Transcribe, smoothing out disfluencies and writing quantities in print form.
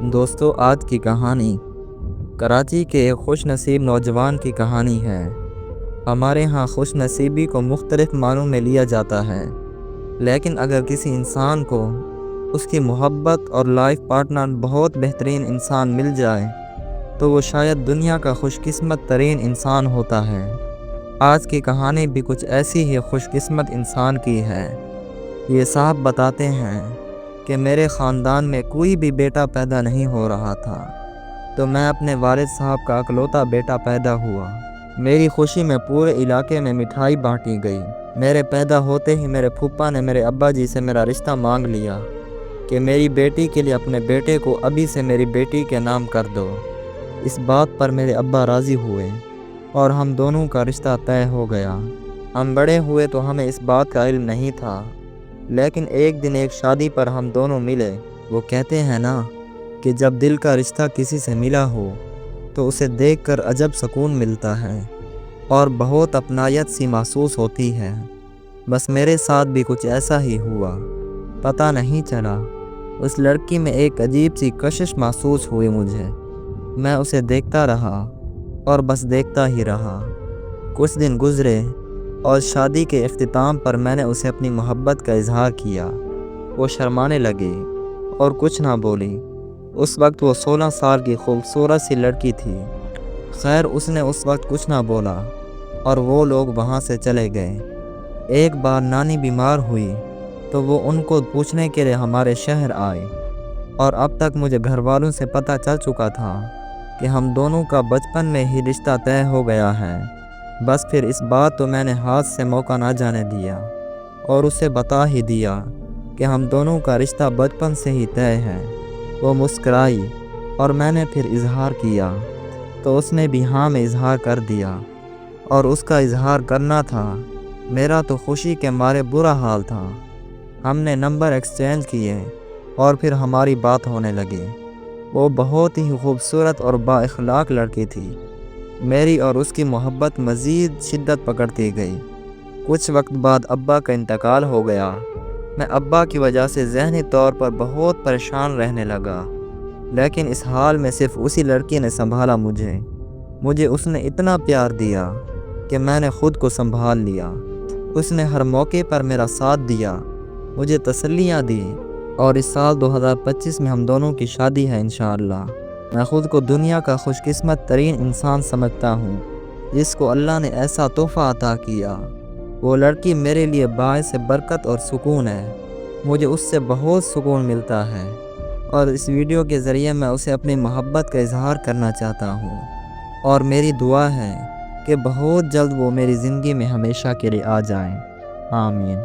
دوستو، آج کی کہانی کراچی کے ایک خوش نصیب نوجوان کی کہانی ہے۔ ہمارے ہاں خوش نصیبی کو مختلف معنوں میں لیا جاتا ہے، لیکن اگر کسی انسان کو اس کی محبت اور لائف پارٹنر بہت بہترین انسان مل جائے تو وہ شاید دنیا کا خوش قسمت ترین انسان ہوتا ہے۔ آج کی کہانی بھی کچھ ایسی ہی خوش قسمت انسان کی ہے۔ یہ صاحب بتاتے ہیں کہ میرے خاندان میں کوئی بھی بیٹا پیدا نہیں ہو رہا تھا، تو میں اپنے والد صاحب کا اکلوتا بیٹا پیدا ہوا۔ میری خوشی میں پورے علاقے میں مٹھائی بانٹی گئی۔ میرے پیدا ہوتے ہی میرے پھپھا نے میرے ابا جی سے میرا رشتہ مانگ لیا کہ میری بیٹی کے لیے اپنے بیٹے کو ابھی سے میری بیٹی کے نام کر دو۔ اس بات پر میرے ابا راضی ہوئے اور ہم دونوں کا رشتہ طے ہو گیا۔ ہم بڑے ہوئے تو ہمیں اس بات کا علم نہیں تھا، لیکن ایک دن ایک شادی پر ہم دونوں ملے۔ وہ کہتے ہیں نا کہ جب دل کا رشتہ کسی سے ملا ہو تو اسے دیکھ کر عجب سکون ملتا ہے اور بہت اپنائیت سی محسوس ہوتی ہے۔ بس میرے ساتھ بھی کچھ ایسا ہی ہوا۔ پتہ نہیں چلا، اس لڑکی میں ایک عجیب سی کشش محسوس ہوئی مجھے۔ میں اسے دیکھتا رہا اور بس دیکھتا ہی رہا۔ کچھ دن گزرے اور شادی کے اختتام پر میں نے اسے اپنی محبت کا اظہار کیا۔ وہ شرمانے لگی اور کچھ نہ بولی۔ اس وقت وہ 16 سال کی خوبصورت سی لڑکی تھی۔ خیر، اس نے اس وقت کچھ نہ بولا اور وہ لوگ وہاں سے چلے گئے۔ ایک بار نانی بیمار ہوئی تو وہ ان کو پوچھنے کے لیے ہمارے شہر آئے، اور اب تک مجھے گھر والوں سے پتہ چل چکا تھا کہ ہم دونوں کا بچپن میں ہی رشتہ طے ہو گیا ہے۔ بس پھر اس بات تو میں نے ہاتھ سے موقع نہ جانے دیا اور اسے بتا ہی دیا کہ ہم دونوں کا رشتہ بچپن سے ہی طے ہے۔ وہ مسکرائی اور میں نے پھر اظہار کیا تو اس نے بھی ہاں میں اظہار کر دیا، اور اس کا اظہار کرنا تھا۔ میرا تو خوشی کے مارے برا حال تھا۔ ہم نے نمبر ایکسچینج کیے اور پھر ہماری بات ہونے لگی۔ وہ بہت ہی خوبصورت اور با اخلاق لڑکی تھی۔ میری اور اس کی محبت مزید شدت پکڑتی گئی۔ کچھ وقت بعد ابا کا انتقال ہو گیا۔ میں ابا کی وجہ سے ذہنی طور پر بہت پریشان رہنے لگا، لیکن اس حال میں صرف اسی لڑکی نے سنبھالا مجھے اس نے اتنا پیار دیا کہ میں نے خود کو سنبھال لیا۔ اس نے ہر موقع پر میرا ساتھ دیا، مجھے تسلیاں دی، اور اس سال 2025 میں ہم دونوں کی شادی ہے انشاءاللہ۔ میں خود کو دنیا کا خوش قسمت ترین انسان سمجھتا ہوں جس کو اللہ نے ایسا تحفہ عطا کیا۔ وہ لڑکی میرے لیے باعث برکت اور سکون ہے۔ مجھے اس سے بہت سکون ملتا ہے، اور اس ویڈیو کے ذریعے میں اسے اپنی محبت کا اظہار کرنا چاہتا ہوں، اور میری دعا ہے کہ بہت جلد وہ میری زندگی میں ہمیشہ کے لیے آ جائیں۔ آمین۔